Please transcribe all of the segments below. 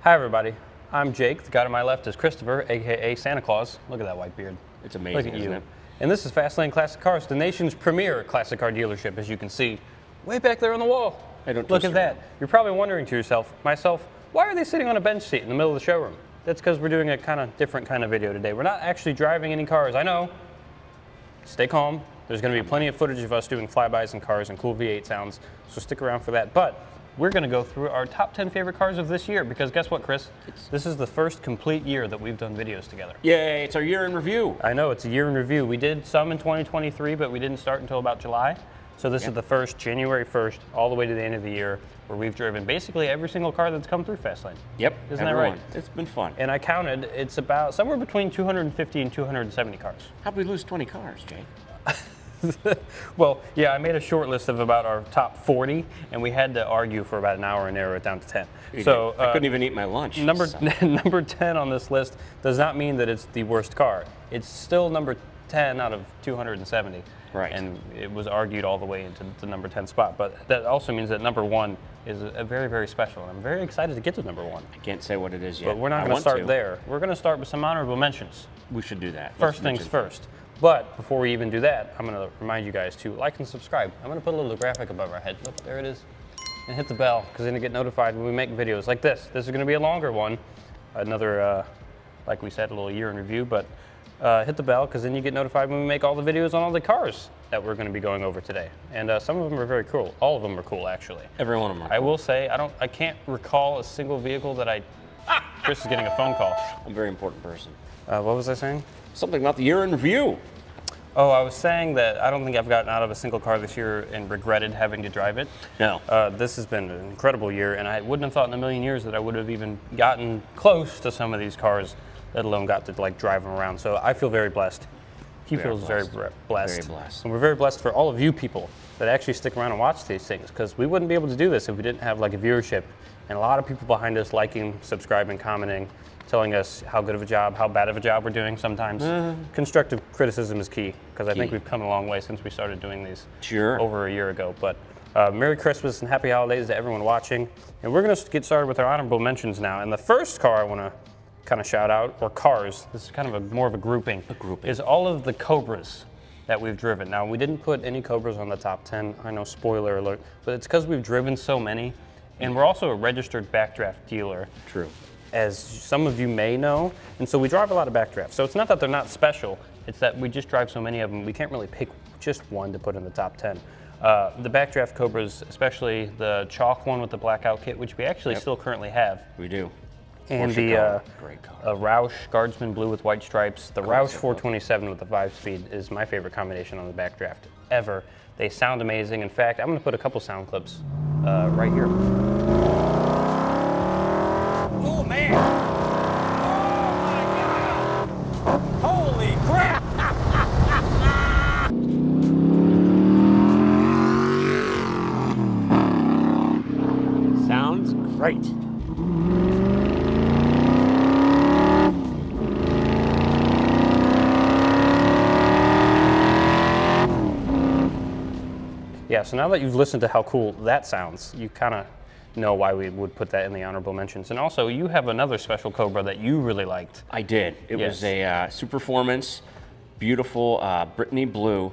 Hi everybody, I'm Jake. The guy to my left is Christopher, aka Santa Claus. Look at that white beard. It's amazing, Look at isn't you. it? And this is Fastlane Classic Cars, the nation's premier classic car dealership, as you can see, way back there on the wall. Hey, don't Look twist at that. You're probably wondering to yourself, why are they sitting on a bench seat in the middle of the showroom? That's because we're doing a kind of different kind of video today. We're not actually driving any cars. I know. Stay calm. There's going to be plenty of footage of us doing flybys in cars and cool V8 sounds, so stick around for that. But we're going to go through our top 10 favorite cars of this year, because guess what, Chris? This is the first complete year that we've done videos together. Yay, it's our year in review. I know, it's a year in review. We did some in 2023, but we didn't start until about July. So this is the first, January 1st, all the way to the end of the year, where we've driven basically every single car that's come through Fastlane. Yep, Isn't that right? It's been fun. And I counted, it's about somewhere between 250 and 270 cars. How'd we lose 20 cars, Jake? Well, yeah, I made a short list of about our top 40, and we had to argue for about an hour and narrow it down to 10. So I couldn't even eat my lunch. Number 10 on this list does not mean that it's the worst car. It's still number 10 out of 270. Right. And it was argued all the way into the number 10 spot. But that also means that number 1 is a very, very special. And I'm very excited to get to number 1. I can't say what it is yet. But we're not going to start there. We're going to start with some honorable mentions. We should do that. First things first. But before we even do that, I'm going to remind you guys to like and subscribe. I'm going to put a little graphic above our head. Look, there it is. And hit the bell, because then you get notified when we make videos like this. This is going to be a longer one. Another, like we said, a little year in review. But hit the bell, because then you get notified when we make all the videos on all the cars that we're going to be going over today. And some of them are very cool. All of them are cool, actually. Every one of them are cool. I will say, I can't recall a single vehicle that Chris is getting a phone call. I'm a very important person. What was I saying? Something about the year in review. Oh, I was saying that I don't think I've gotten out of a single car this year and regretted having to drive it. No. This has been an incredible year, and I wouldn't have thought in a million years that I would have even gotten close to some of these cars, let alone got to like drive them around. So I feel very blessed. He feels very blessed. Very blessed. And we're very blessed for all of you people that actually stick around and watch these things, because we wouldn't be able to do this if we didn't have like a viewership and a lot of people behind us liking, subscribing, commenting, telling us how good of a job, how bad of a job we're doing sometimes. Constructive criticism is key, because I think we've come a long way since we started doing these over a year ago. But Merry Christmas and Happy Holidays to everyone watching. And we're going to get started with our honorable mentions now. And the first car I want to kind of shout out, or cars, this is kind of more of a grouping, is all of the Cobras that we've driven. Now, we didn't put any Cobras on the top 10, I know, spoiler alert, but it's because we've driven so many, and we're also a registered backdraft dealer. True. As some of you may know, and so we drive a lot of backdrafts. So it's not that they're not special, it's that we just drive so many of them, we can't really pick just one to put in the top 10. The backdraft Cobras, especially the chalk one with the blackout kit, which we actually still currently have. We do. And the Roush Guardsman Blue with white stripes. The Roush 427 with the 5-speed is my favorite combination on the backdraft ever. They sound amazing. In fact, I'm going to put a couple sound clips right here. Oh, man! Oh, my God! Holy crap! Sounds great. Yeah, so now that you've listened to how cool that sounds, you kind of know why we would put that in the honorable mentions. And also, you have another special Cobra that you really liked. I did. It was a Superformance, beautiful Brittany blue,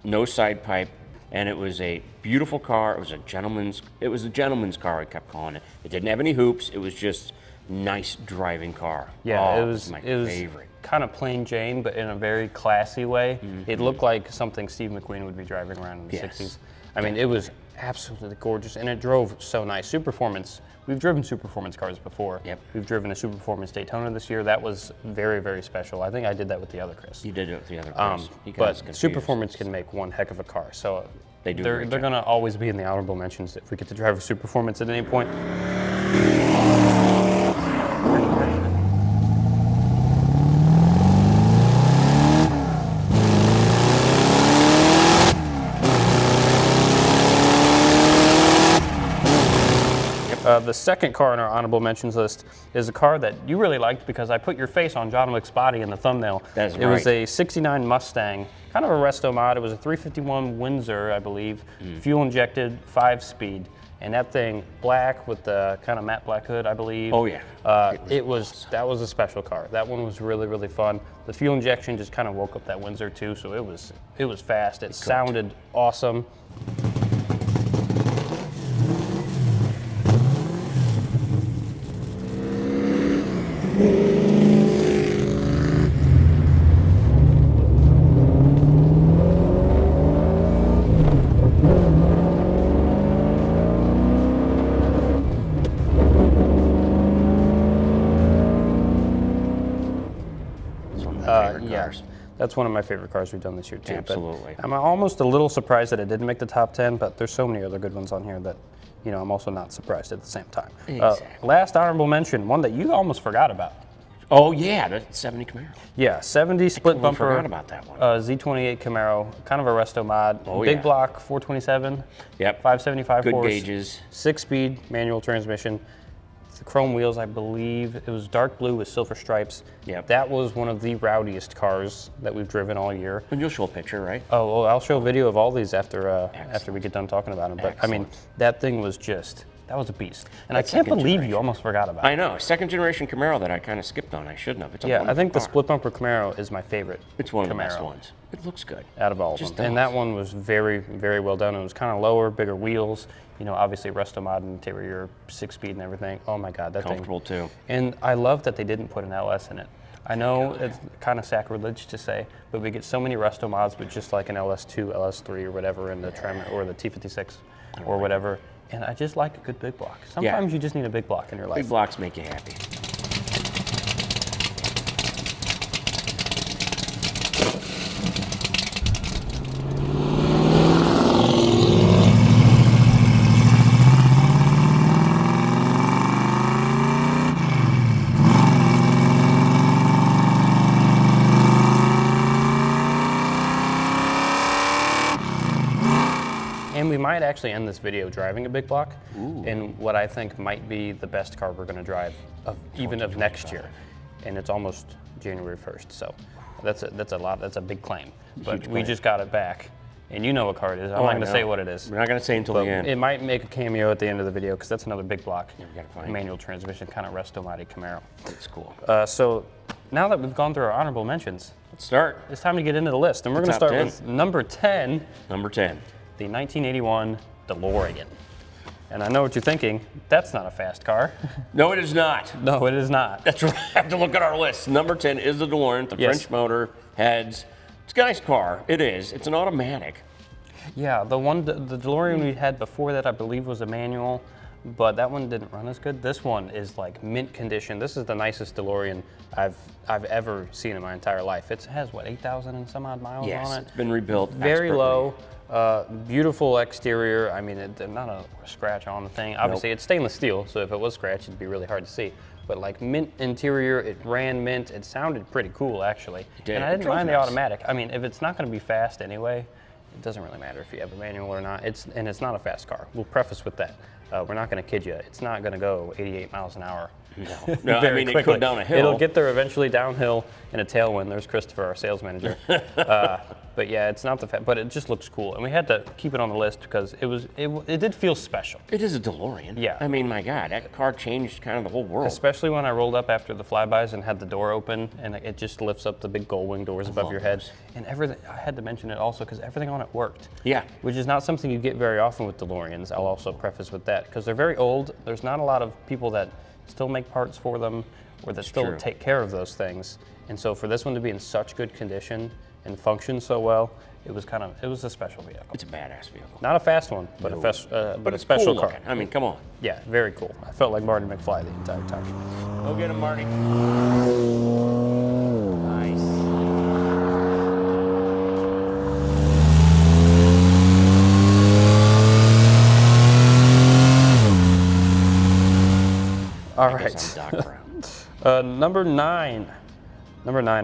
no side pipe, and it was a beautiful car. It was a gentleman's car, I kept calling it. It didn't have any hoops. It was just nice driving car. Yeah, it was my favorite. Kind of plain Jane, but in a very classy way. It looked like something Steve McQueen would be driving around in the 60s. I mean, it was absolutely gorgeous, and it drove so nice. Superformance, we've driven Superformance cars before. Yep. We've driven a Superformance Daytona this year. That was very, very special. I think I did that with the other Chris. You did it with the other Chris. But Superformance can make one heck of a car. So they're going to always be in the honorable mentions if we get to drive a Superformance at any point. The second car in our honorable mentions list is a car that you really liked because I put your face on John Wick's body in the thumbnail. That's right. It was a 69 Mustang, kind of a resto mod. It was a 351 Windsor, I believe, fuel injected, 5-speed. And that thing, black with the kind of matte black hood, I believe. Oh, yeah. That was a special car. That one was really, really fun. The fuel injection just kind of woke up that Windsor too, so it was fast. It sounded awesome. Cars. That's one of my favorite cars we've done this year too. Absolutely. But I'm almost a little surprised that it didn't make the top 10, but there's so many other good ones on here that, I'm also not surprised at the same time. Exactly. Last honorable mention, one that you almost forgot about. Oh yeah, the 70 Camaro. Yeah, 70 split bumper. Forgot about that one. Z28 Camaro, kind of a resto mod. Oh, Big yeah. block, 427. Yep. 575 Good horse. gauges. 6-speed manual transmission. The chrome wheels, I believe. It was dark blue with silver stripes. Yep. That was one of the rowdiest cars that we've driven all year. And you'll show a picture, right? Oh, well, I'll show a video of all these after we get done talking about them. But I mean, that thing was that was a beast. And I can't believe you almost forgot about it. I know, second generation Camaro that I kind of skipped on. I shouldn't have. It's a Yeah, I think the wonderful car. split bumper Camaro is my favorite. It's one of the best Camaro ones. It looks good. out of all of them. And that one was very, very well done. It was kind of lower, bigger wheels. Obviously resto mod interior, 6-speed and everything. Oh my God, that Comfortable thing. too. And I love that they didn't put an LS in it. I know it's kind of sacrilege to say, but we get so many resto mods with just like an LS2, LS3 or whatever in the Tremor or the T56 or whatever. And I just like a good big block. Sometimes you just need a big block in your life. Big blocks make you happy. And we might actually end this video driving a big block in what I think might be the best car we're going to drive even of next year. And it's almost January 1st, so that's a lot. That's a big claim. But we just got it back, and you know what car it is. I'm not going to say what it is. We're not going to say until the end. It might make a cameo at the end of the video because that's another big block. Yeah, we gotta find manual transmission, kind of resto-modi Camaro. It's cool. So now that we've gone through our honorable mentions, Let's start. it's time to get into the list, and we're going to top start 10. with number 10. Number 10. The 1981 DeLorean. And I know what you're thinking, that's not a fast car. No, it is not. No, it is not. That's right. I have to look at our list. Number 10 is the DeLorean, the Yes. French motor, heads. It's a nice car. It is. It's an automatic. Yeah, the DeLorean we had before that I believe was a manual, but that one didn't run as good. This one is like mint condition. This is the nicest DeLorean I've ever seen in my entire life. It has what, 8,000 and some odd miles Yes, on it? it's been rebuilt Very expertly. low. Beautiful exterior. I mean, not a scratch on the thing. Obviously, it's stainless steel, so if it was scratched, it'd be really hard to see. But like mint interior, it ran mint. It sounded pretty cool, actually. did. And I It didn't drove mind the nice. automatic. I mean, if it's not going to be fast anyway, it doesn't really matter if you have a manual or not. It's not a fast car. We'll preface with that. We're not going to kid you. It's not going to go 88 miles an hour. No, I very mean, it quickly. could down a hill. It'll get there eventually downhill in a tailwind. There's Christopher, our sales manager. But yeah, it's not but it just looks cool. And we had to keep it on the list because it did feel special. It is a DeLorean. Yeah. I mean, my God, that car changed kind of the whole world. Especially when I rolled up after the flybys and had the door open and it just lifts up the big gold wing doors above your head. And everything, I had to mention it also because everything on it worked. Yeah. Which is not something you get very often with DeLoreans. I'll also preface with that because they're very old. There's not a lot of people that still make parts for them or that still true. take care of those things. And so for this one to be in such good condition and function so well, it was a special vehicle. It's a badass vehicle. Not a fast one, but a It's special cool car. looking. I mean, come on. Yeah, very cool. I felt like Marty McFly the entire time. Go get him, Marty. Nice. All I right. guess I'm Doc Brown. Number nine,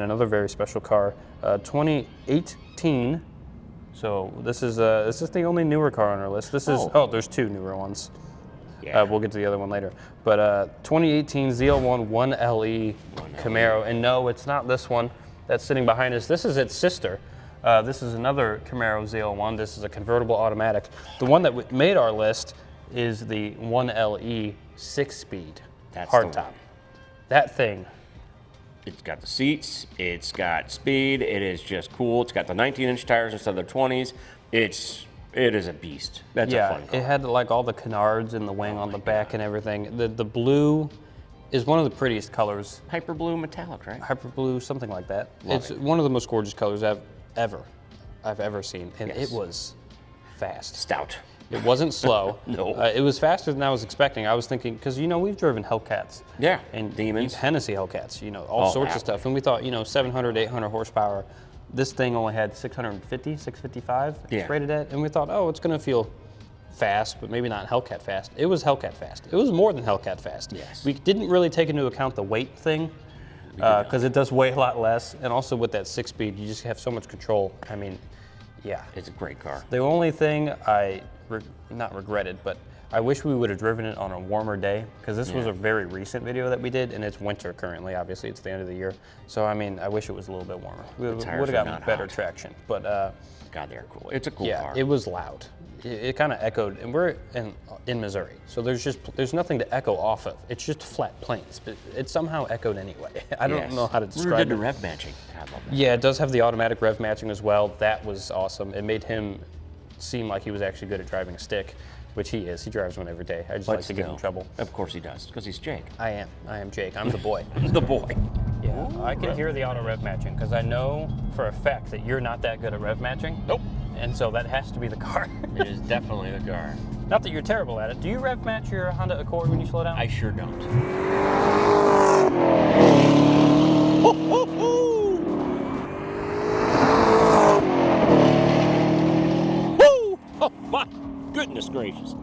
another very special car, 2018. So this is the only newer car on our list. This is there's two newer ones. Yeah. We'll get to the other one later. But 2018 ZL1 1LE Camaro, and no, it's not this one that's sitting behind us. This is its sister. This is another Camaro ZL1. This is a convertible automatic. The one that made our list is the 1LE 6-speed That's the hardtop. one. That thing. It's got the seats, it's got speed, it is just cool. It's got the 19-inch tires instead of the 20s. It is a beast. That's a fun car. It had like all the canards in the wing on the back and everything. The blue is one of the prettiest colors. Hyper blue metallic, right? Hyper blue, something like that. Love It's it. one of the most gorgeous colors I've ever seen, and Yes. it was fast. Stout. It wasn't slow. No. It was faster than I was expecting. I was thinking, because we've driven Hellcats. Yeah, And Demons. Hennessy Hellcats, all sorts of stuff. And we thought, 700, 800 horsepower. This thing only had 650, 655 Yeah. it's rated at. And we thought, oh, it's going to feel fast, but maybe not Hellcat fast. It was Hellcat fast. It was more than Hellcat fast. Yes. We didn't really take into account the weight thing, because it does weigh a lot less. And also with that 6-speed, you just have so much control. I mean, yeah. It's a great car. The only thing I, not regretted, but I wish we would have driven it on a warmer day, because this was a very recent video that we did, and it's winter currently. Obviously, it's the end of the year. So, I mean, I wish it was a little bit warmer. We would tires have are gotten not better hot. traction. But God, they're cool. It's a cool yeah, car. it was loud. It kind of echoed, and we're in Missouri, so there's nothing to echo off of. It's just flat plains, but it somehow echoed anyway. I don't Yes. know how to We describe did it. the rev matching. I love that. Yeah, it does have the automatic rev matching as well. That was awesome. It made him seem like he was actually good at driving a stick, which he is. He drives one every day. I just like to give him trouble. Of course he does, because he's Jake. I am Jake. I'm the boy. The boy. Yeah, I can hear the auto rev matching, because I know for a fact that you're not that good at rev matching. Nope. And so that has to be the car. It is definitely the car. Not that you're terrible at it. Do you rev match your Honda Accord when you slow down? I sure don't. Woo! Oh my goodness gracious.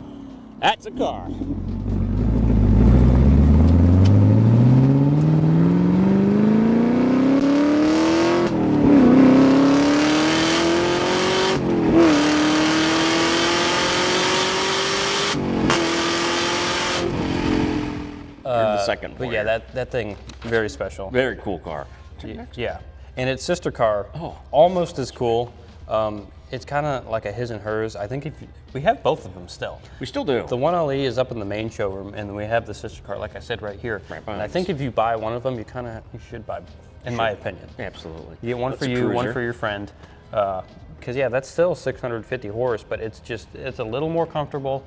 That's a car. You're the second But one. yeah, that thing, very special. Very cool car. Yeah, and its sister car, Oh. almost as cool. It's kind of like a his and hers. I think we have both of them still. We still do. The 1LE is up in the main showroom, and then we have the sister car, like I said, right here. Right and behind I think us. if you buy one of them, you should buy both, in my opinion. Absolutely. You get one That's for a you, one cruiser. for your friend. Because yeah, that's still 650 horse, but it's a little more comfortable.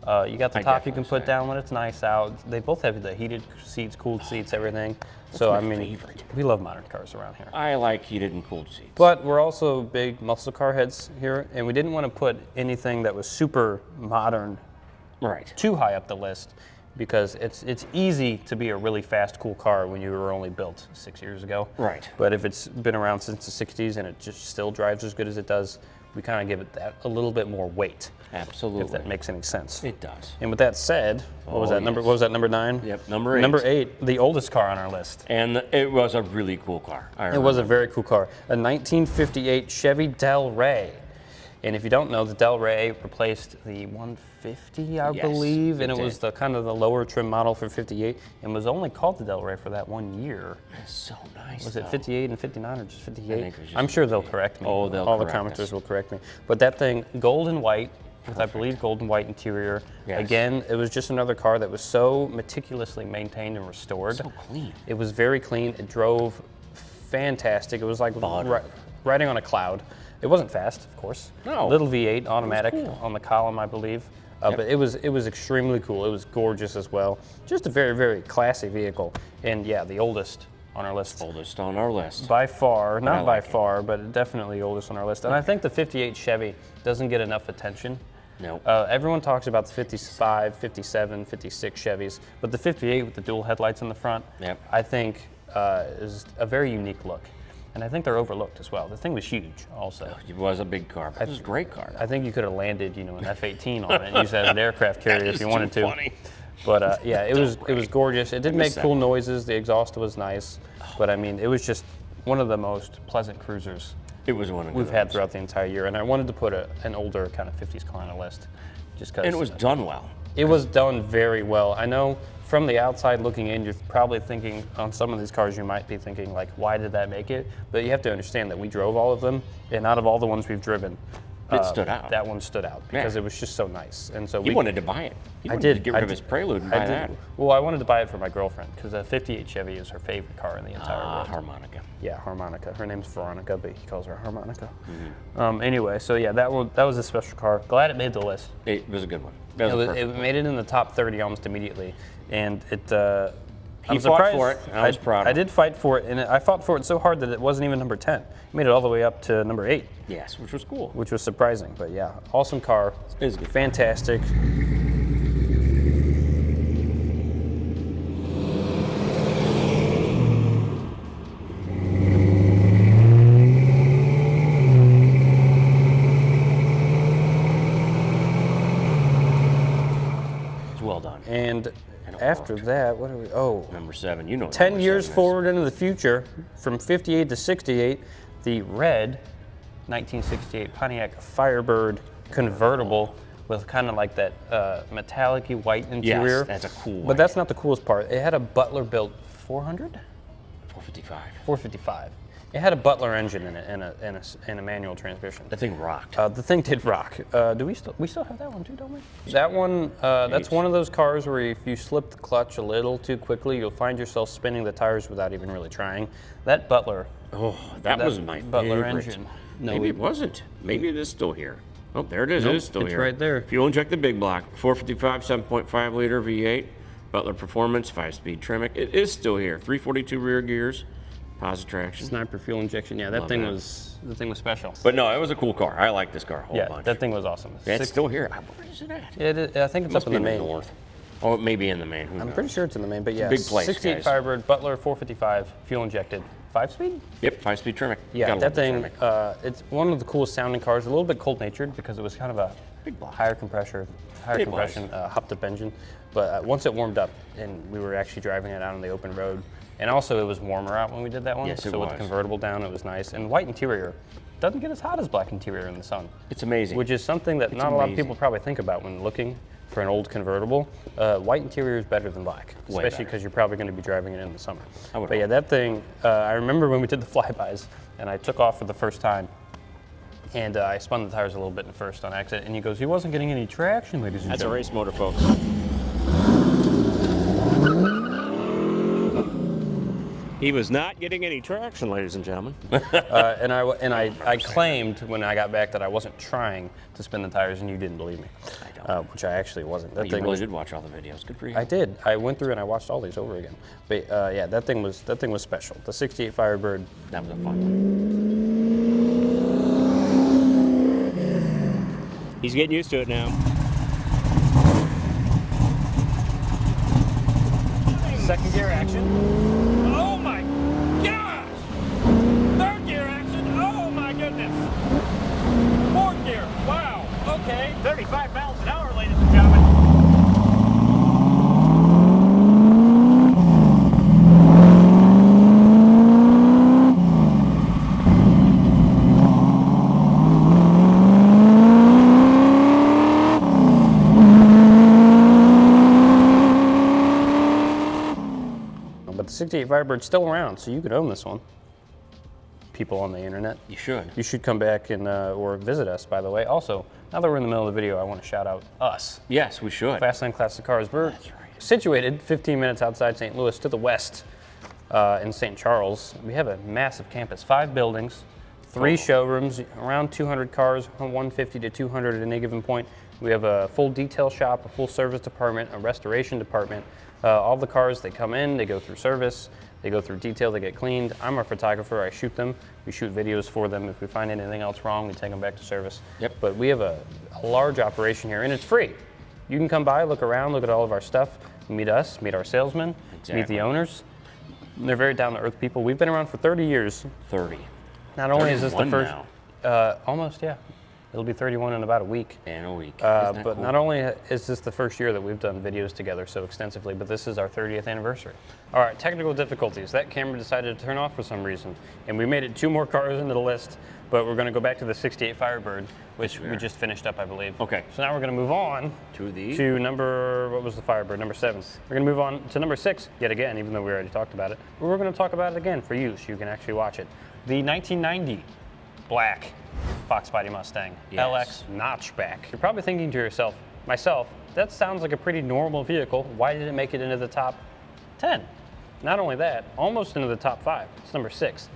You got the I top you can definitely put say. down when it's nice out. They both have the heated seats, cooled seats, everything. So my I mean, favorite. we love modern cars around here. I like heated and cooled seats. But we're also big muscle car heads here, and we didn't want to put anything that was super modern Right. too high up the list, because it's easy to be a really fast, cool car when you were only built 6 years ago. Right. But if it's been around since the 60s and it just still drives as good as it does, we kind of give it that a little bit more weight, Absolutely. if that makes any sense. It does. And with that said, what was Oh, that number? yes. What was that, number 9? Yep, number 8. Number 8, the oldest car on our list. And it was a really cool car. It was a very cool car, a 1958 Chevy Del Rey. And if you don't know, the Del Rey replaced the 150, I Yes, believe, and it it was did. the kind of the lower trim model for 58, and was only called the Del Rey for that 1 year. That's so nice. Was it though. 58 and 59 or just 58? think it was just I'm sure they'll 58. correct me. Oh, they'll All the correct commenters us. will correct me. But that thing, gold and white, with I believe gold and white interior. Yes. Again, it was just another car that was so meticulously maintained and restored. So clean. It was very clean. It drove fantastic. It was like riding on a cloud. It wasn't fast, of course. No. Little V8 automatic cool. on the column, I believe. Yep. But it was extremely cool. It was gorgeous as well. Just a very, very classy vehicle. And yeah, the oldest on our list. Oldest on our list. By far, not by like it. far, but definitely oldest on our list. And I think the 58 Chevy doesn't get enough attention. Nope. Everyone talks about the 55, 57, 56 Chevys, but the 58 with the dual headlights in the front, Yep. I think is a very unique look. And I think they're overlooked as well. The thing was huge also. It was a big car. But it was a great car. I think you could have landed, an F-18 on it and used it as an aircraft carrier That if is you wanted too to. funny. But yeah, it was gorgeous. It did miss make that cool one. noises. The exhaust was nice, but I mean, it was just one of the most pleasant cruisers It was one of we've the had ones. throughout the entire year. And I wanted to put an older kind of 50s car on a list, just because And it was done well. it was done very well. I know from the outside looking in, you're probably thinking on some of these cars, you might be thinking like, why did that make it? But you have to understand that we drove all of them, and out of all the ones we've driven, It stood out. That one stood out because it was just so nice. And so He wanted to buy it. He wanted did. to get rid of his Prelude and buy that. Well, I wanted to buy it for my girlfriend because a 58 Chevy is her favorite car in the entire world. Harmonica. Yeah, Harmonica. Her name's Veronica, but he calls her Harmonica. Mm-hmm. Anyway, so yeah, that was a special car. Glad it made the list. It was a good one. It It made it in the top 30 almost immediately, and it. He fought for it. And I was proud of him. I did fight for it, and I fought for it so hard that it wasn't even number 10. It made it all the way up to number 8. Yes, which was cool. Which was surprising, but yeah, awesome car. It was good. Fantastic. It's well done. And after that, what are we? Oh, Number 7, you know. 10 years forward into the future, from 58 to 68, the red 1968 Pontiac Firebird convertible with kind of like that metallic-y white interior. Yes, that's a cool one. But that's not the coolest part. It had a Butler-built 400? 455. 455. It had a Butler engine in it and a manual transmission. That thing rocked. The thing did rock. Do we still have that one too, don't we? That one, that's one of those cars where if you slip the clutch a little too quickly, you'll find yourself spinning the tires without even really trying. That Butler. Oh, that was my Butler favorite. engine. Maybe it wasn't. Maybe it is still here. Oh, there it is. Nope, it is still it's here. right there. Fuel inject the big block. 455, 7.5 liter V8. Butler Performance, 5-speed Tremec. It is still here. 342 rear gears. Positive traction. Sniper fuel injection. Yeah, that thing was special. But no, it was a cool car. I like this car a whole bunch. That thing was awesome. It's still here. Where is it at? I think it's up in the main. North. Oh, it may be in the main. Who I'm knows? pretty sure it's in the main, but yeah. Big place, 68 guys. Firebird, Butler 455, fuel injected, 5-speed. Yep, 5-speed Tremec. Yeah, Gotta that love the thing. Tremec. It's one of the coolest sounding cars. A little bit cold-natured because it was kind of a Big block. higher compression, hopped-up engine. But once it warmed up and we were actually driving it out on the open road, and also it was warmer out when we did that one. Yes, it so with was. the convertible down, it was nice. And white interior doesn't get as hot as black interior in the sun. It's amazing. Which is something that not a lot of people probably think about when looking for an old convertible. White interior is better than black, especially because you're probably going to be driving it in the summer. But yeah, that thing, I remember when we did the flybys and I took off for the first time and I spun the tires a little bit at first on accident and he goes, he wasn't getting any traction, ladies and That's a gentlemen. race motor, folks. He was not getting any traction, ladies and gentlemen. And I claimed when I got back that I wasn't trying to spin the tires, and you didn't believe me. I don't. Which I actually wasn't. You really did watch all the videos. Good for you. I did. I went through and I watched all these over again. But yeah, that thing was special. The 68 Firebird. That was a fun one. He's getting used to it now. Second gear action. Oh my gosh! Third gear action, oh my goodness! Fourth gear, wow, okay. 35 miles an hour, ladies and gentlemen. But the 68 Firebird's still around, so you could own this one. People on the internet. You should. You should come back and or visit us, by the way. Also, now that we're in the middle of the video, I want to shout out us. Yes, we should. Fastlane Classic Cars. We're situated 15 minutes outside St. Louis to the west in St. Charles. We have a massive campus, 5 buildings, 3 showrooms, around 200 cars, 150 to 200 at any given point. We have a full detail shop, a full service department, a restoration department. All the cars, they come in, they go through service, they go through detail, they get cleaned. I'm a photographer, I shoot them. We shoot videos for them. If we find anything else wrong, we take them back to service. Yep. But we have a large operation here, and it's free. You can come by, look around, look at all of our stuff, meet us, meet our salesmen, meet the owners. They're very down-to-earth people. We've been around for 30 years. 30. Not only is this the 31 first, now. almost, yeah. It'll be 31 in about a week. In a week. But cool? not only is this the first year that we've done videos together so extensively, but this is our 30th anniversary. All right, technical difficulties. That camera decided to turn off for some reason, and we made it 2 more cars into the list, but we're going to go back to the 68 Firebird, which we just finished up, I believe. Okay. So now we're going to move on to number, what was the Firebird? Number 7. We're going to move on to number 6 yet again, even though we already talked about it. But we're going to talk about it again for you, so you can actually watch it. The 1990 black Fox Body Mustang Yes. LX notchback. You're probably thinking to yourself, myself, that sounds like a pretty normal vehicle. Why did it make it into the top 10? Not only that, almost into the top 5. It's number 6.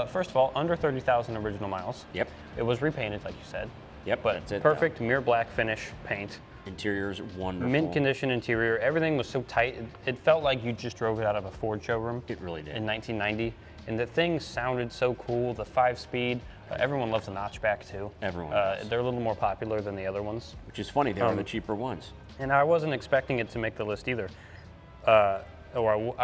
First of all, under 30,000 original miles. Yep. It was repainted, like you said. Yep, But that's it, perfect mirror black finish paint. Interior's wonderful. Mint condition interior. Everything was so tight. It felt like you just drove it out of a Ford showroom. It really did. In 1990. And the thing sounded so cool. The 5-speed. Everyone loves the notchback too. Everyone does. They're a little more popular than the other ones. Which is funny, they were the cheaper ones. And I wasn't expecting it to make the list either. I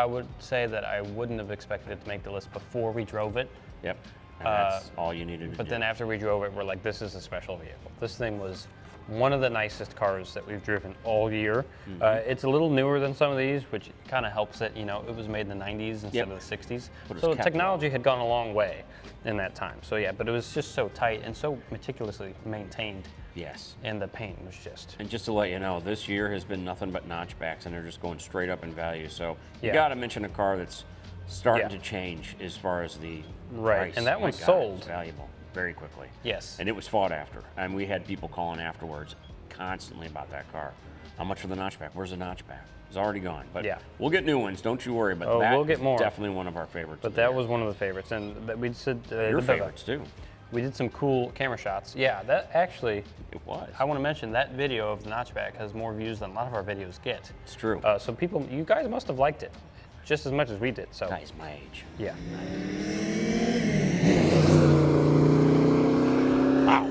would say that I wouldn't have expected it to make the list before we drove it. Yep. And that's all you needed to do. But then after we drove it, we're like, this is a special vehicle. This thing was one of the nicest cars that we've driven all year. It's a little newer than some of these, which kind of helps it. You know, it was made in the 90s instead of the 60s. But it's So kept technology had gone a long way in that time. So yeah, but it was just so tight and so meticulously maintained. Yes. And the paint was just... And just to let you know, this year has been nothing but notchbacks, and they're just going straight up in value. So you Yeah. got to mention a car that's starting to change as far as the price. And that My one's God, sold. it's valuable very quickly. Yes. And it was fought after. And we had people calling afterwards constantly about that car. How much for the notchback? Where's the notchback? It's already gone. But Yeah. we'll get new ones. Don't you worry. But Oh, that we'll get is more. definitely one of our favorites. But of the that year. was one of the favorites. And we said... Your favorites, too. We did some cool camera shots. Yeah, that actually... It was. I want to mention that video of the notchback has more views than a lot of our videos get. It's true. So people, you guys must have liked it just as much as we did. So Guys my age. yeah. Wow.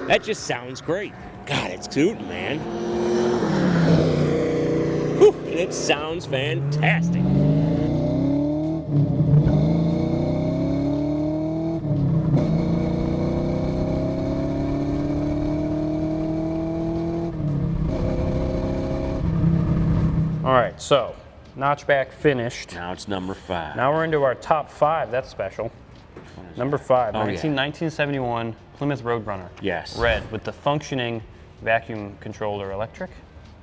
That just sounds great. God, it's tooting, man. Whew, and it sounds fantastic. All right, so notchback finished. Now it's number 5. Now we're into our top 5. That's special. Number 5, Oh, yeah. 1971 Plymouth Roadrunner. Yes. Red with the functioning vacuum controller electric.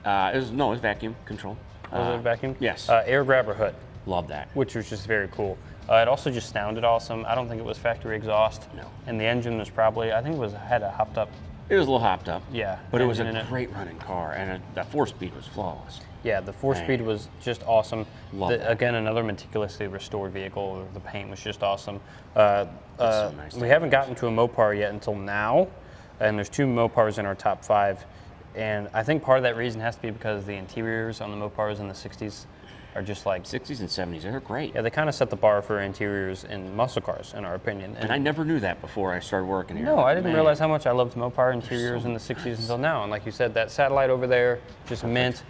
It was vacuum control. Was it vacuum? Yes. Air grabber hood, Love that. which was just very cool. It also just sounded awesome. I don't think it was factory exhaust. No. And the engine was probably, I think had a hopped up. It was a little hopped up. Yeah, But it was engine a in it. great running car, and that 4-speed was flawless. Yeah, the 4-speed was just awesome. Love that. Again, another meticulously restored vehicle. The paint was just awesome. so nice to We have haven't gotten to a Mopar yet until now, and there's 2 Mopars in our top 5. And I think part of that reason has to be because the interiors on the Mopars in the 60s are just like, 60s and 70s, they're great. yeah, they kind of set the bar for interiors in muscle cars, in our opinion. And I never knew that before I started working here. No, I didn't Man. realize how much I loved Mopar interiors in the 60s until now. And like you said, that satellite over there, just mint.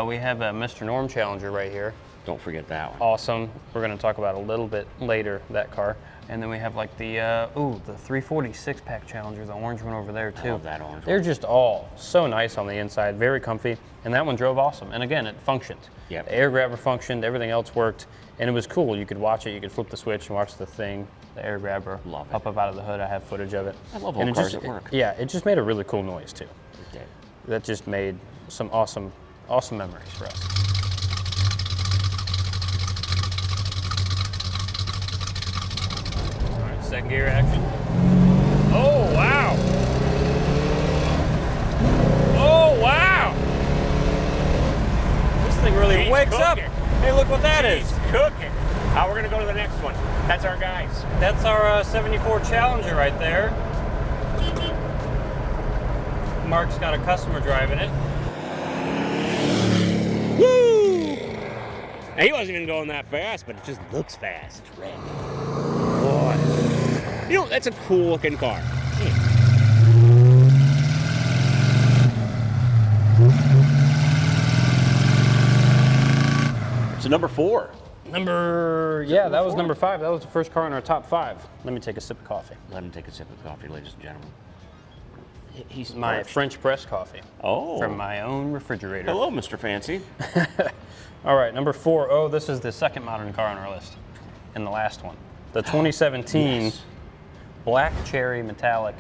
We have a Mr. Norm Challenger right here. Don't forget that one. Awesome. We're going to talk about a little bit later, that car. And then we have like the 340 6-pack Challenger, the orange one over there too. love that orange They're one. just all so nice on the inside, very comfy. And that one drove awesome. And again, it functioned. Yep. The air grabber functioned, everything else worked. And it was cool. You could watch it, you could flip the switch and watch the thing, the air grabber. Love it. Up out of the hood. I have footage of it. I love And old it cars just- at work. Yeah, it just made a really cool noise too. It did. That just made some awesome memories for us. All right, second gear action. Oh, wow. Oh, wow. This thing really He's wakes up. cooking. Hey, look what that is. He's cooking. We're gonna go to the next one. That's our guys. That's our 74 Challenger right there. Mark's got a customer driving it. Woo! Now, he wasn't even going that fast, but it just looks fast. It's red. Boy. You know, that's a cool looking car. It's a number 4. Yeah, that was number 5. That was the first car in our top 5. Let me take a sip of coffee. Let him take a sip of coffee, ladies and gentlemen. He's My parched. French press coffee Oh. from my own refrigerator. Hello, Mr. Fancy. All right, number 4. Oh, this is the second modern car on our list, and the last one. The 2017 Yes. Black Cherry Metallic.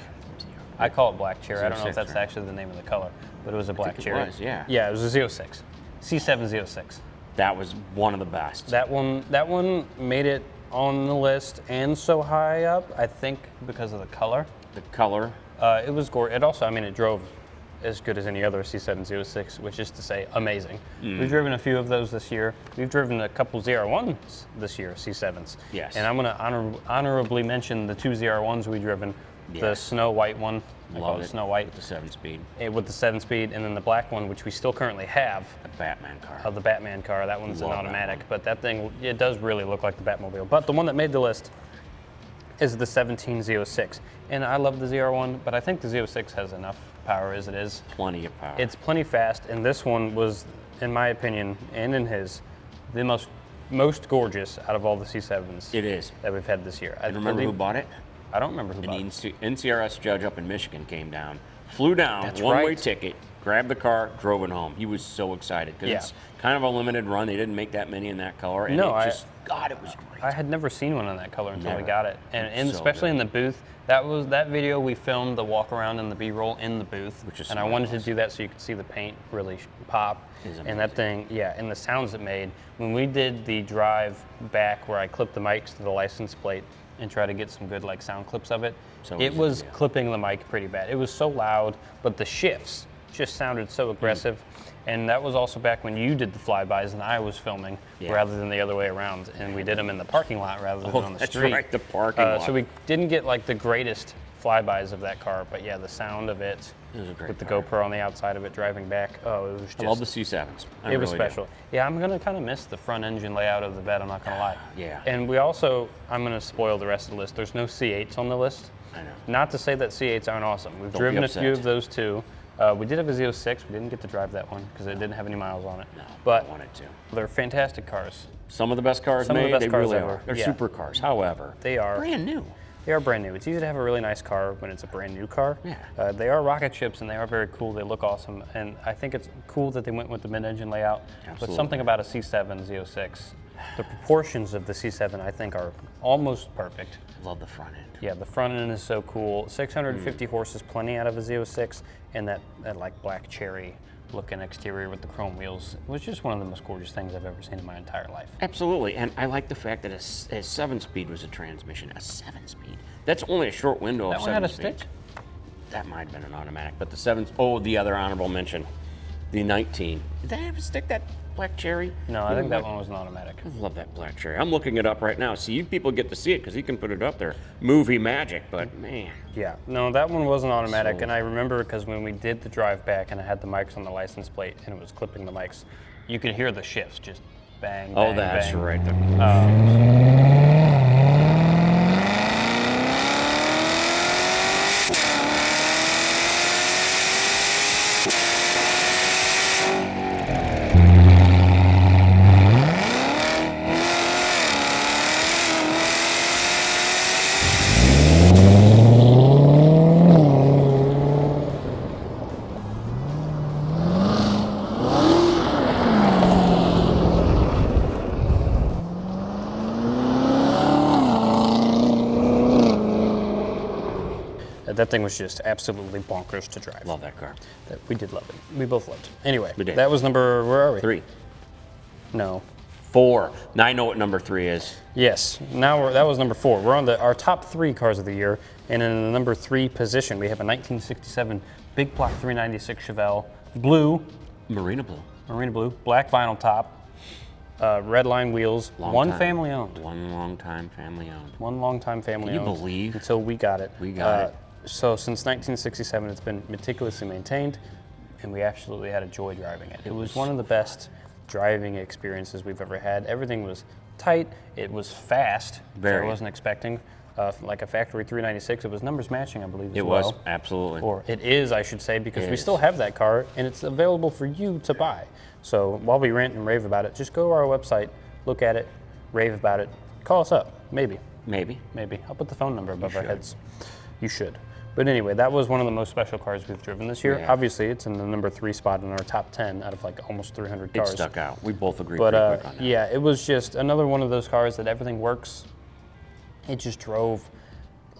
I call it Black Cherry. I don't know if 06, that's right? actually the name of the color, but it was a Black think it Cherry. was, yeah. Yeah, it was a Z06. C7Z06. That was one of the best. That one made it on the list and so high up, I think because of the color. The color. It was gorgeous. It also, I mean, it drove as good as any other C706, which is to say amazing. We've driven a few of those this year. We've driven a couple ZR1s this year, C7s. Yes. And I'm going to honorably mention the two ZR1s we've driven. The Yes. Snow White one, I call Love it it. Snow White, With the 7-speed. with the 7-speed, and then the black one, which we still currently have, The Batman car. of the Batman car. That one's an Love that automatic, one. but that thing, it does really look like the Batmobile. But the one that made the list is the 17 Z06. And I love the ZR1, but I think the Z06 has enough power as it is. Plenty of power. It's plenty fast, and this one was, in my opinion, and in his, the most gorgeous out of all the C7s It is. that we've had this year. I And remember who believe- bought it? I don't remember who An bought it. NCRS judge up in Michigan came down, flew down, That's one-way right. ticket, grabbed the car, drove it home. He was so excited because Yeah. it's kind of a limited run. They didn't make that many in that color, and No, God, it was great. I had never seen one in that color until we Never. got it, and So especially good. in the booth. That video we filmed the walk around and the B-roll in the booth, Which is and I smart. wanted to do that so you could see the paint really pop. Is And that thing, yeah, and the sounds it made when we did the drive back where I clipped the mics to the license plate and try to get some good like sound clips of it. So It easy was to do. clipping the mic pretty bad. It was so loud, but the shifts just sounded so aggressive. And that was also back when you did the flybys and I was filming Yeah. rather than the other way around. And we did them in the parking lot rather than on the that's street. right, the parking lot. So we didn't get like the greatest flybys of that car, but yeah, the sound of it, It was a great with the car. GoPro on the outside of it driving back, oh, it was just, I love the C7s. I it was really do. special. Yeah, I'm gonna kind of miss the front engine layout of the Vet, I'm not gonna lie. Yeah. And we also, I'm gonna spoil the rest of the list. There's no C8s on the list. I know. Not to say that C8s aren't awesome. We've Don't be driven a few upset. of those too. We did have a Z06. We didn't get to drive that one because it didn't have any miles on it. No, But I wanted to. they're fantastic cars. Some of the best cars Some of the made, best they cars really ever. are. They're Yeah. supercars. However, They are. brand new. They are brand new. It's easy to have a really nice car when it's a brand new car. Yeah. They are rocket ships and they are very cool. They look awesome. And I think it's cool that they went with the mid-engine layout. But Absolutely. something about a C7 Z06, the proportions of the C7 I think are almost perfect. Love the front end. Yeah, the front end is so cool. 650 horses, plenty out of a Z06, and that like black cherry looking exterior with the chrome wheels was just one of the most gorgeous things I've ever seen in my entire life. Absolutely, and I like the fact that a 7-speed was a transmission. A 7-speed. That's only a short window That of one had a 7 speeds. stick? That might have been an automatic, but the 7. Oh, the other honorable mention, the 19. Did that have a stick? That black cherry? No, I think that one was an automatic. I love that black cherry. I'm looking it up right now. See, you people get to see it because he can put it up there. Movie magic, but man. Yeah, no, that one was an automatic, So- and I remember because when we did the drive back and I had the mics on the license plate and it was clipping the mics, you could hear the shifts just bang, Oh, bang, that's bang. right. That thing was just absolutely bonkers to drive. Love that car. We did love it. We both loved it. Anyway, We did. that was number, where are we? 3. No. 4. Now I know what number 3 is. Yes, now that was number 4. We're on our top 3 cars of the year, and in the number 3 position, we have a 1967 big block 396 Chevelle, blue, Marina blue. marina blue, black vinyl top, red line wheels, Long one time. family owned. One long time family owned. One long time family Can you owned. believe? Until we got it. We got it. So since 1967, it's been meticulously maintained, and we absolutely had a joy driving it. It was one of the best driving experiences we've ever had. Everything was tight. It was fast, which I Very. wasn't expecting. Like a factory 396, it was numbers matching, I believe, as It well. was, absolutely. Or it is, I should say, because It we is. still have that car, and it's available for you to buy. So while we rant and rave about it, just go to our website, look at it, rave about it, call us up, maybe. Maybe. Maybe. I'll put the phone number above our should. heads. You should. But anyway, that was one of the most special cars we've driven this year. Yeah. Obviously, it's in the number 3 spot in our top 10 out of like almost 300 It cars. stuck out. We both agreed But pretty quick on that. yeah, it was just another one of those cars that everything works. It just drove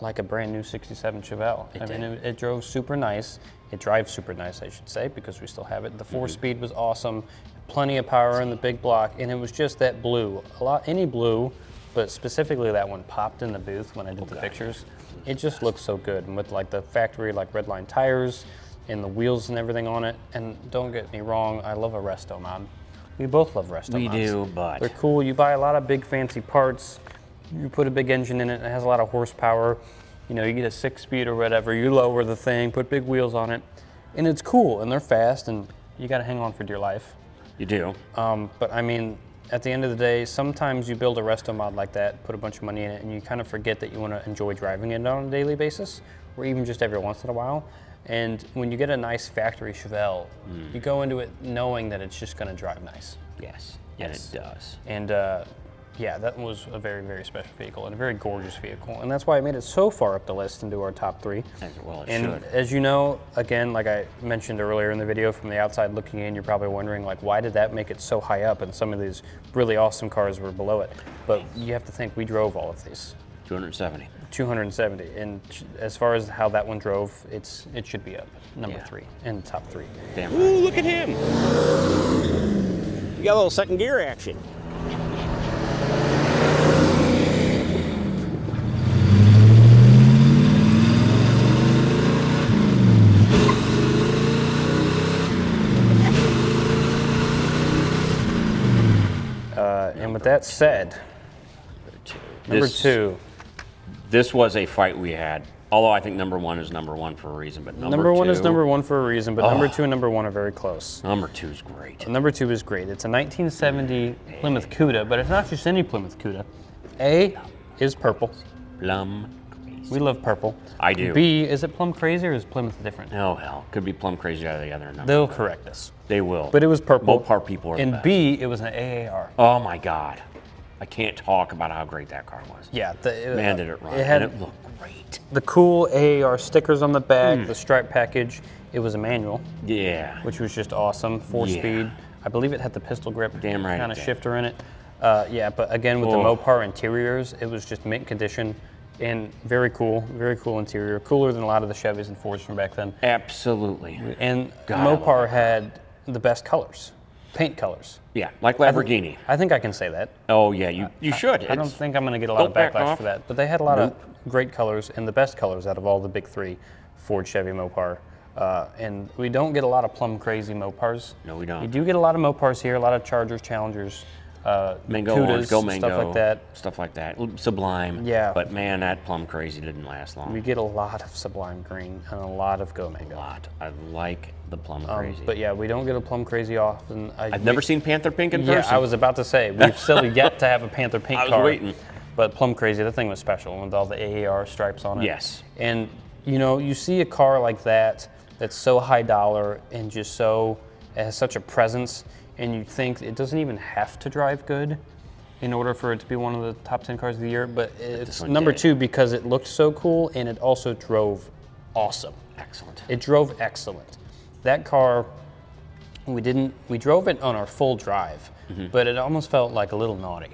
like a brand new 67 Chevelle. I mean, it drove super nice. It drives super nice, I should say, because we still have it. The 4-speed was awesome. Plenty of power in the big block, and it was just that blue. Any blue, but specifically that one popped in the booth when I did the pictures. it just looks so good. And with like the factory like red line tires and the wheels and everything on it. And don't get me wrong, I love a resto mod. We both love resto mods. We do, but they're cool. You buy a lot of big fancy parts. You put a big engine in it. It has a lot of horsepower. You know, you get a 6-speed or whatever. You lower the thing, put big wheels on it, and it's cool. And they're fast, and you got to hang on for dear life. you do. But I mean, at the end of the day, sometimes you build a resto mod like that, put a bunch of money in it, and you kind of forget that you want to enjoy driving it on a daily basis, or even just every once in a while. And when you get a nice factory Chevelle, you go into it knowing that it's just going to drive nice. Yes, and it does. And yeah, that was a very, very special vehicle and a very gorgeous vehicle. And that's why I made it so far up the list into our top 3. As well it And should. as you know, again, like I mentioned earlier in the video, from the outside looking in, you're probably wondering, like, why did that make it so high up and some of these really awesome cars were below it? But you have to think, we drove all of these. 270. 270. And as far as how that one drove, it should be up, number Yeah. 3, in the top 3. Damn Ooh, right. look at him. You got a little second gear action. And with that said, number This- 2. This was a fight we had. Although I think number 1 is number 1 for a reason, but Number 1 is two- number 1 for a reason, but number 2 and number 1 are very close. Number 2 is great. Number 2 is great. It's a 1970 Plymouth Cuda, but it's not just any Plymouth Cuda. A is purple. Plum. We love purple. I do. B, is it plum crazy or is Plymouth different? Oh hell, could be plum crazy out of the other number. They'll correct us. They will. But it was purple. Mopar people are the And best. B, it was an AAR. Oh my God, I can't talk about how great that car was. Yeah. Man, did it run. It had and it looked great. the cool AAR stickers on the back, the stripe package. It was a manual, Yeah. which was just awesome. 4-speed. Yeah. I believe it had the pistol grip Damn right kind it of did. shifter in it. Yeah, but again, with the Oh. Mopar interiors, it was just mint condition and very cool interior. Cooler than a lot of the Chevys and Fords from back then. Absolutely. And God, I love Mopar had the best colors, paint colors. Yeah, like Lamborghini. I think I can say that. Oh yeah, you should. I don't It's- think I'm going to get a lot of Don't back backlash off. for that, but they had a lot of great colors and the best colors out of all the big 3, Ford, Chevy, Mopar. And we don't get a lot of plum crazy Mopars. No, we don't. You do get a lot of Mopars here, a lot of Chargers, Challengers, Mango Cudas, Orange, Go Mango, stuff like that. Stuff like that. Sublime. Yeah. But man, that plum crazy didn't last long. We get a lot of Sublime Green and a lot of Go a Mango. lot. I like the plum crazy. But yeah, we don't get a plum crazy often. I've never seen Panther Pink in Yeah, person. I was about to say, we've still yet to have a Panther Pink I was car. waiting. But Plum Crazy, that thing was special with all the AAR stripes on it. Yes. And you know, you see a car like that that's so high dollar and just so, it has such a presence, and you think it doesn't even have to drive good in order for it to be one of the top 10 cars of the year, but it's one number did. 2 because it looked so cool and it also drove awesome. Excellent. It drove excellent. That car, we drove it on our full drive, but it almost felt like a little naughty.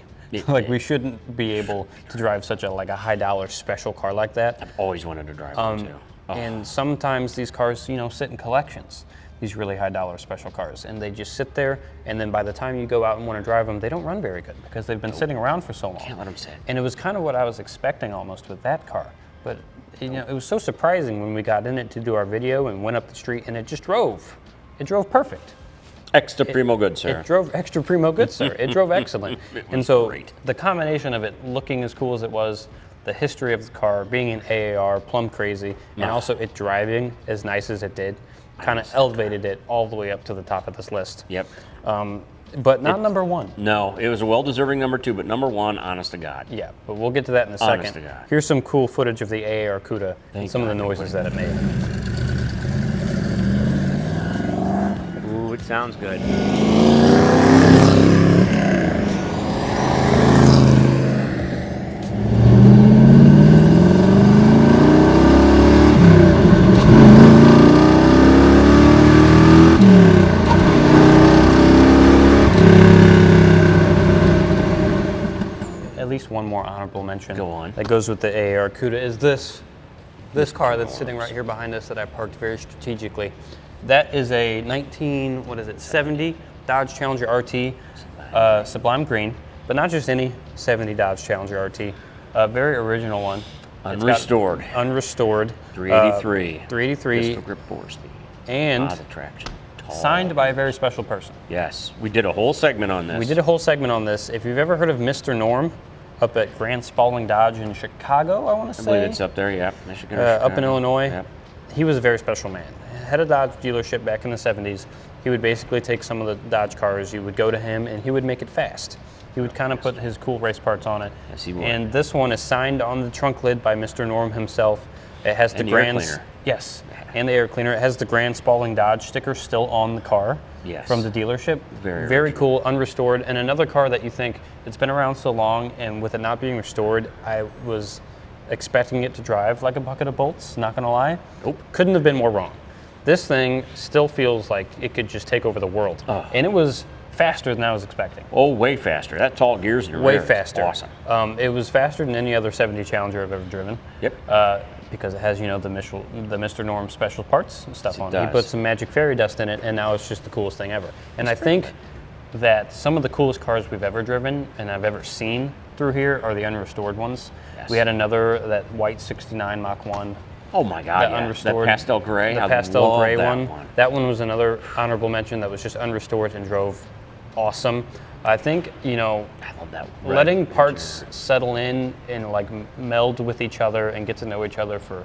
Like we shouldn't be able to drive such a high dollar special car like that. I've always wanted to drive one too. Oh, And sometimes these cars, you know, sit in collections, these really high dollar special cars, and they just sit there, and then by the time you go out and want to drive them, they don't run very good because they've been sitting around for so long. can't let them sit. And it was kind of what I was expecting almost with that car. But you know, it was so surprising when we got in it to do our video and went up the street, and it just drove. It drove perfect. Extra primo good, sir. It drove extra primo good, sir. It drove excellent. And was so great. the combination of it looking as cool as it was, the history of the car, being an AAR, plum crazy, and also it driving as nice as it did, kind of elevated it all the way up to the top of this list. Yep. But not number 1. No, it was a well-deserving number 2, but number 1, honest to God. Yeah, but we'll get to that in a Honest second. to God. Here's some cool footage of the AAR Cuda and Thank some of the God they noises put that it made. Ooh, it sounds good. At least one more honorable mention. Go on. That goes with the AAR Cuda is this car that's sitting right here behind us that I parked very strategically. That is a 70 Dodge Challenger RT, Sublime Green, but not just any 70 Dodge Challenger RT, a very original one. Unrestored. Unrestored. 383. 383. Pistol grip 4-speed. And the traction. Tall. signed by a very special person. Yes, we did a whole segment on this. We did a whole segment on this. If you've ever heard of Mr. Norm up at Grand Spalding Dodge in Chicago, I want to say. I believe it's up there, yep. Michigan or Up in Chicago. Illinois. Yep. He was a very special man. Had a Dodge dealership back in the 70s. He would basically take some of the Dodge cars, you would go to him, and he would make it fast. He would kind of put his cool race parts on it. Yes, he would. And this one is signed on the trunk lid by Mr. Norm himself. It has And the the air Grand... cleaner. Yes, and the air cleaner. It has the Grand Spalding Dodge sticker still on the car. Yes. From the dealership. Very Very original. cool, unrestored. And another car that you think, it's been around so long, and with it not being restored, I was expecting it to drive like a bucket of bolts, not gonna lie. Nope. Couldn't have been more wrong. This thing still feels like it could just take over the world. Oh. And it was faster than I was expecting. Oh, way faster. That tall gears in the Way rear is faster. Awesome. It was faster than any other 70 Challenger I've ever driven. Yep. Because it has, the Mr. Norm special parts and stuff Yes, it on it. He does. put some magic fairy dust in it, and now it's just the coolest thing ever. And I think that some of the coolest cars we've ever driven and I've ever seen through here are the unrestored ones. Yes. We had another, that white 69 Mach 1. Oh my God, That yeah. unrestored. That pastel gray. The I pastel love gray that one. That one was another honorable mention that was just unrestored and drove awesome. I think, I love that. red letting parts interior. settle in and like meld with each other and get to know each other for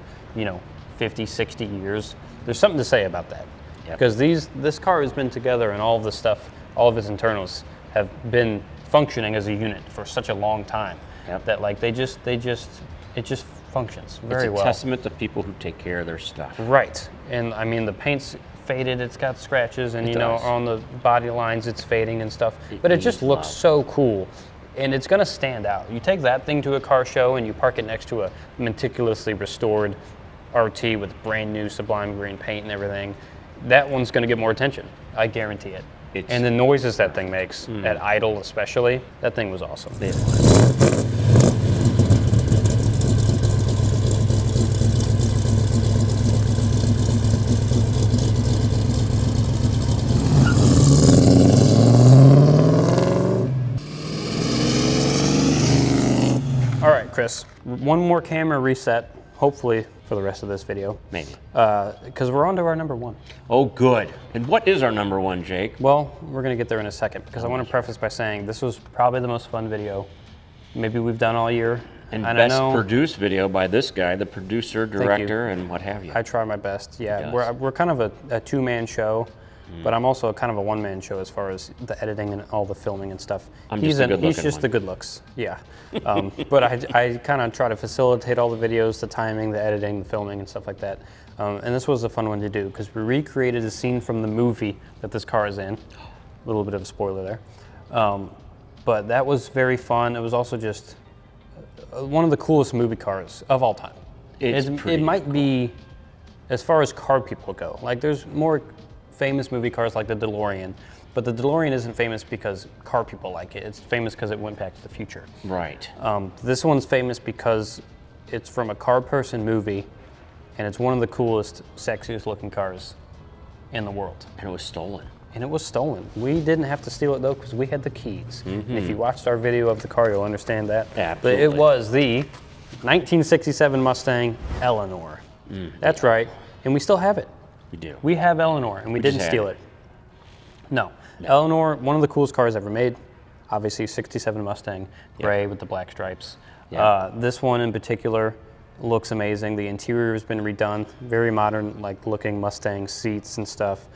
50, 60 years, there's something to say about that. Yep. Because this car has been together, and all of the stuff, all of its internals have been functioning as a unit for such a long time. Yep. That like it just functions very It's a well. testament to people who take care of their stuff. Right, and I mean the paint's faded, it's got scratches, and It does. on the body lines it's fading and stuff, It but it just needs looks love. so cool, and it's gonna stand out. You take that thing to a car show and you park it next to a meticulously restored RT with brand new sublime green paint and everything, that one's gonna get more attention, I guarantee it. And the noises that thing makes, at idle especially, that thing was awesome. All right, Chris, one more camera reset, hopefully for the rest of this video. Maybe. Because we're on to our number one. Oh, good. And what is our number one, Jake? Well, we're gonna get there in a second, because I want to preface by saying this was probably the most fun video maybe we've done all year. And I best know produced video by this guy, the producer, director, and what have you. I try my best. Yeah, does. we're kind of a two-man show, but I'm also kind of a one-man show as far as the editing and all the filming and stuff. I'm he's just the good-looking just one. the good looks. Yeah, but I kind of try to facilitate all the videos, the timing, the editing, the filming, and stuff like that. And this was a fun one to do because we recreated a scene from the movie that this car is in. A little bit of a spoiler there, but that was very fun. It was also just one of the coolest movie cars of all time. It might be, as far as car people go, like there's more famous movie cars like the DeLorean, but the DeLorean isn't famous because car people like it. It's famous because it went back to the future. Right. This one's famous because it's from a car person movie, and it's one of the coolest, sexiest looking cars in the world. And it was stolen. And it was stolen. We didn't have to steal it though because we had the keys. And if you watched our video of the car, you'll understand that. Absolutely. But it was the 1967 Mustang Eleanor. That's right. And we still have it. We do. We have Eleanor, and we just didn't had steal it. it. No. Eleanor, one of the coolest cars ever made. Obviously, 67 Mustang, gray with the black stripes. Yeah. This one in particular looks amazing. The interior has been redone. Very modern, like looking Mustang seats and stuff.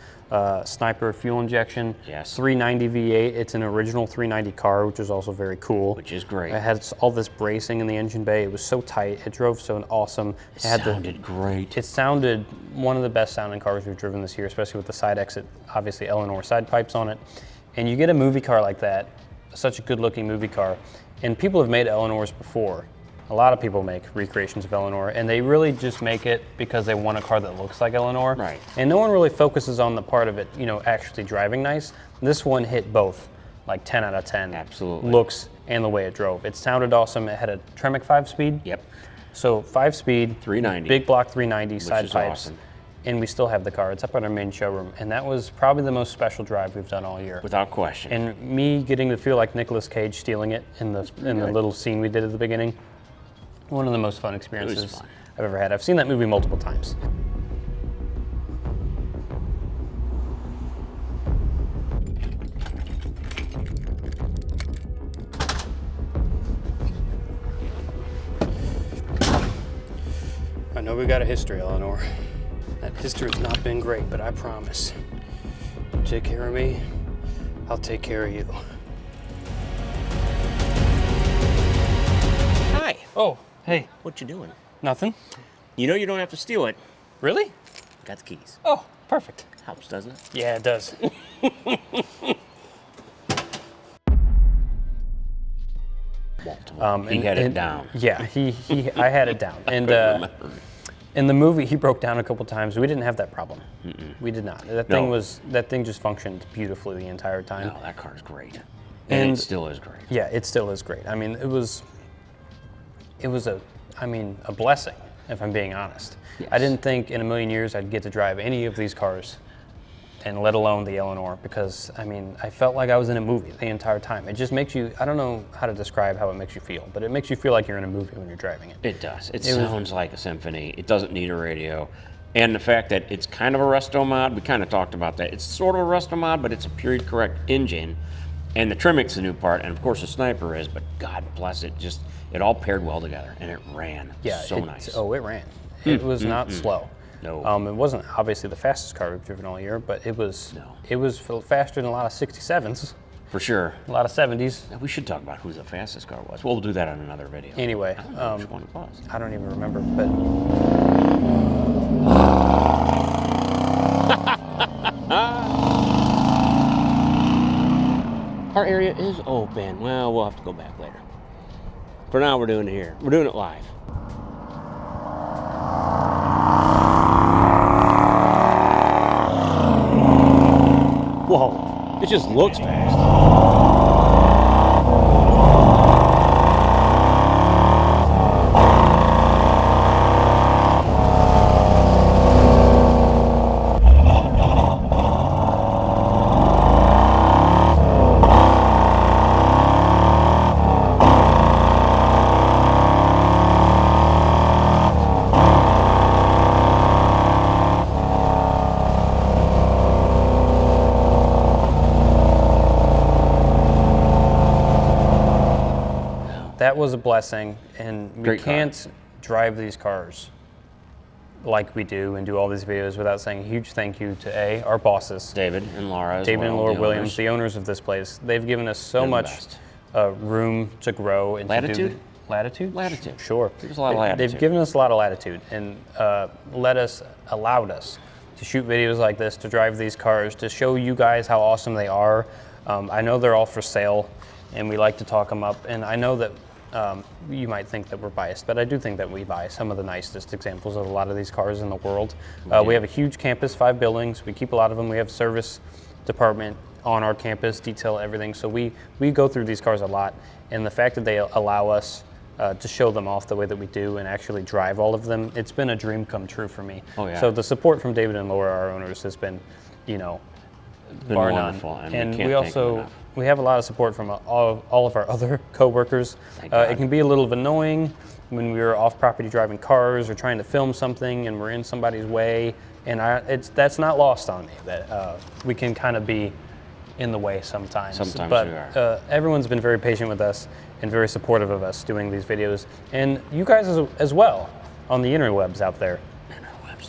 Sniper fuel injection. Yes. 390 V8. It's an original 390 car, which is also very cool. Which is great. It had all this bracing in the engine bay. It was so tight. It drove so awesome. It sounded great. It sounded one of the best sounding cars we've driven this year, especially with the side exit, obviously Eleanor side pipes on it. And you get a movie car like that, such a good looking movie car, and people have made Eleanors before. A lot of people make recreations of Eleanor, and they really just make it because they want a car that looks like Eleanor. Right. And no one really focuses on the part of it, actually driving nice. This one hit both, like 10 out of 10. Absolutely. Looks and the way it drove. It sounded awesome. It had a Tremec 5-speed. Yep. So 5-speed, 390. big block 390 side is pipes, awesome. and we still have the car. It's up at our main showroom, and that was probably the most special drive we've done all year. Without question. And me getting to feel like Nicolas Cage stealing it in the little scene we did at the beginning, One of the most fun experiences fun. I've ever had. I've seen that movie multiple times. I know we got a history, Eleanor. That history's not been great, but I promise. You take care of me, I'll take care of you. Hi. Oh, hey, What you doing? nothing? You know you don't have to steal it. Really? Got the keys. Oh, perfect. Helps, doesn't it? Yeah, it does. He had it down. Yeah, I had it down. And in the movie, he broke down a couple times. We didn't have that problem. We did not. That thing just functioned beautifully the entire time. No, that car's great. And it still is great. Yeah, it still is great. I mean, it was a blessing, if I'm being honest. Yes. I didn't think in a million years I'd get to drive any of these cars, and let alone the Eleanor, because I mean, I felt like I was in a movie the entire time. It just makes you, I don't know how to describe how it makes you feel, but it makes you feel like you're in a movie when you're driving it. It does. It sounds like a symphony. It doesn't need a radio. And the fact that it's kind of a resto mod, we kind of talked about that. It's sort of a resto mod, but it's a period correct engine. And the trimming's the new part, and of course the Sniper is, but God bless it, just it all paired well together, and it ran so nice. Oh, it ran. It was not slow. No. It wasn't obviously the fastest car we've driven all year, but it was. No. It was faster than a lot of 67s, For sure. a lot of 70s. Now, we should talk about who the fastest car was. We'll do that on another video. Anyway, I don't know which one it was. I don't even remember, but Our area is open. Well, we'll have to go back later. For now, we're doing it here. We're doing it live. Whoa, it just looks fast. that was a blessing, and we Great car. can't drive these cars like we do and do all these videos without saying a huge thank you to our bosses, David and Laura as David well, and Laura the Williams, owners. the owners of this place. They've given us so They're the much best. room to grow and to do Latitude? latitude. Latitude. Sure. Give us a lot of latitude. They've given us a lot of latitude and allowed us to shoot videos like this, to drive these cars, to show you guys how awesome they are. I know they're all for sale, and we like to talk them up. And I know that you might think that we're biased, but I do think that we buy some of the nicest examples of a lot of these cars in the world. We have a huge campus, 5 buildings. We keep a lot of them. We have a service department on our campus, detail everything. So we go through these cars a lot, and the fact that they allow us to show them off the way that we do and actually drive all of them, it's been a dream come true for me. Oh, yeah. So the support from David and Laura, our owners, has been, been bar wonderful, none. and we can't we thank them also enough. we have a lot of support from all of our other coworkers. Thank God. It can be a little annoying when we're off property driving cars or trying to film something and we're in somebody's way, and that's not lost on me that we can kind of be in the way sometimes. Sometimes but we are. Everyone's been very patient with us and very supportive of us doing these videos, and you guys as well on the interwebs out there.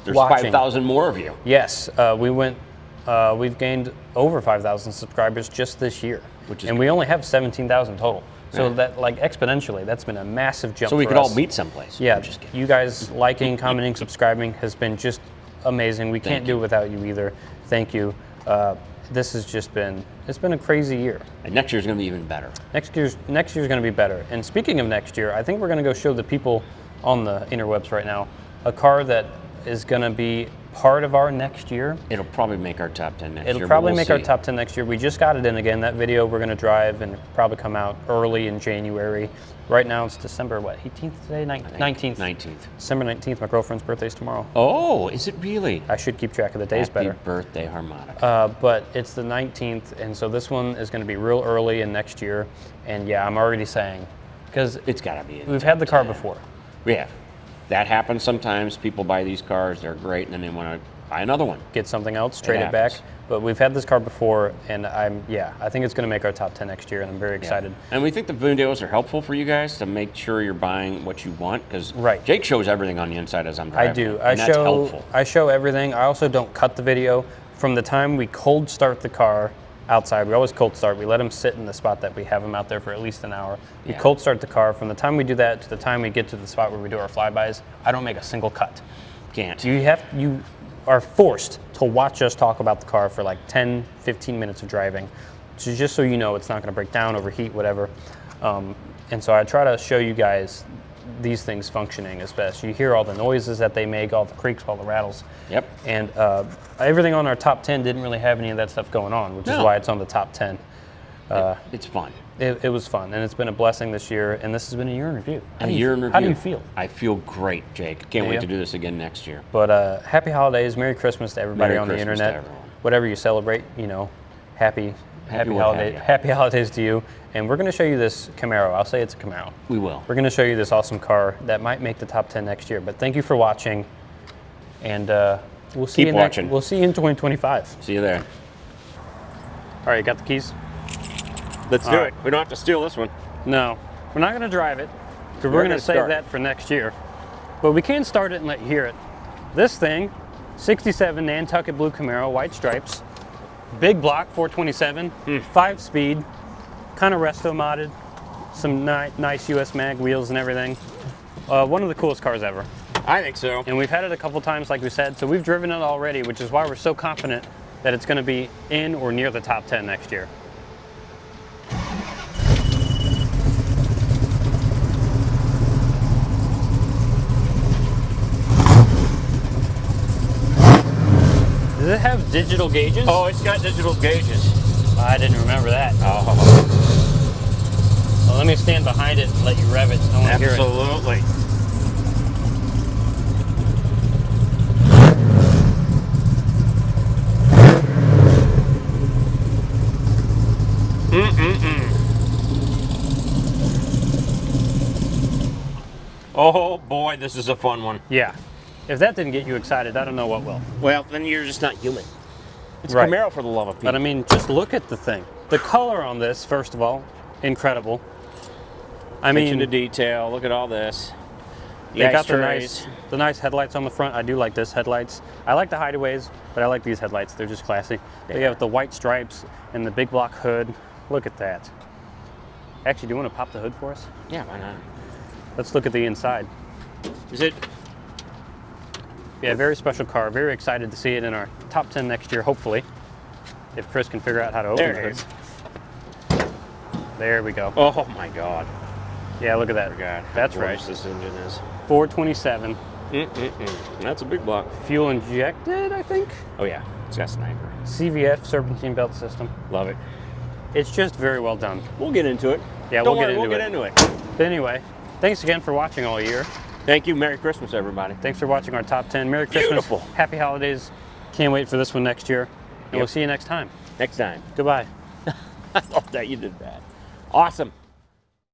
There's watching. 5,000 more of you. Yes, we've gained over 5,000 subscribers just this year, Which is and we only have 17,000 total. So that, like, exponentially, that's been a massive jump. So we for could us. all meet someplace. Yeah, I'm just kidding. you guys liking, commenting, subscribing has been just amazing. We can't do it without you either. Thank you. This has just been a crazy year. And next year's going to be even better. Next year's going to be better. And speaking of next year, I think we're going to go show the people on the interwebs right now a car that is going to be part of our next year. It'll probably make our top 10 next year. It'll but probably we'll make our see. top 10 next year. We just got it in again. That video we're going to drive and probably come out early in January. Right now it's December, 18th today? 19th. 19th. December 19th. My girlfriend's birthday's tomorrow. Oh, is it really? I should keep track of the days Happy better. birthday, harmonica. But it's the 19th, and so this one is going to be real early in next year. And yeah, I'm already saying, because It's got to be. we've had the car before. We have. That happens sometimes. People buy these cars, they're great, and then they want to buy another one. Get something else, trade it back. happens. But we've had this car before, and I think it's going to make our top 10 next year, and I'm very excited. And we think the videos are helpful for you guys to make sure you're buying what you want, because Right. Jake shows everything on the inside as I'm driving. I do. it, and that's helpful. I show everything. I also don't cut the video. From the time we cold start the car outside, we always cold start. We let him sit in the spot that we have him out there for at least an hour. We Yeah. cold start the car. From the time we do that to the time we get to the spot where we do our flybys, I don't make a single cut. Can't. You are forced to watch us talk about the car for like 10, 15 minutes of driving. So just so you know, it's not going to break down, overheat, whatever. And so I try to show you guys these things functioning as best. You hear all the noises that they make, all the creaks, all the rattles. Yep. And everything on our top 10 didn't really have any of that stuff going on, which is No. why it's on the top 10. It's fun. It was fun, and it's been a blessing this year, and this has been a year in review. How do you feel? I feel great, Jake. Can't wait Yeah. to do this again next year. But happy holidays, Merry Christmas to everybody Merry on the Christmas to internet. everyone. Whatever you celebrate, happy what have holidays. you. Happy holidays to you. And we're going to show you this Camaro. I'll say it's a Camaro. We will. We're going to show you this awesome car that might make the top 10 next year. But thank you for watching, and we'll see Keep you watching. We'll see you in 2025. See you there. All right, you got the keys? Let's All do right. it. We don't have to steal this one. No, we're not going to drive it because we're We're going to gonna save start. that for next year. But we can start it and let you hear it. This thing, 67 Nantucket Blue Camaro, white stripes, big block, 427, 5-speed, kind of resto modded, some nice US mag wheels and everything. One of the coolest cars ever. I think so. And we've had it a couple times, like we said, so we've driven it already, which is why we're so confident that it's going to be in or near the top 10 next year. Does it have digital gauges? Oh, it's got digital gauges. I didn't remember that. Oh, Well, let me stand behind it and let you rev it. I want to hear it. absolutely. Oh boy, this is a fun one. Yeah. If that didn't get you excited, I don't know what will. Well, then you're just not human. It's Right. a Camaro for the love of people. But I mean, just look at the thing. The color on this, first of all, incredible. I Attention mean, to detail. Look at all this. they got the trays. nice headlights on the front. I do like this headlights. I like the hideaways, but I like these headlights. They're just classy. They have the white stripes and the big block hood. Look at that. Actually, do you want to pop the hood for us? Yeah, why not? Let's look at the inside. Is it? Yeah, very special car. Very excited to see it in our top 10 next year, hopefully. If Chris can figure out how to open There the it hood. is. There we go. Oh my God. Yeah, look at that. Forgot. That's how right. gorgeous this engine is. 427. That's a big block. Fuel injected, I think. Oh yeah, it's got sniper. CVF serpentine belt system. Love it. It's just very well done. We'll get into it. Yeah, Don't we'll worry, get into we'll it. get into it. But anyway, thanks again for watching all year. Thank you. Merry Christmas, everybody. Thanks for watching our top 10. Merry Christmas. Beautiful. Happy holidays. Can't wait for this one next year. And we'll see you next time. Next time. Goodbye. I thought that you did that. Awesome.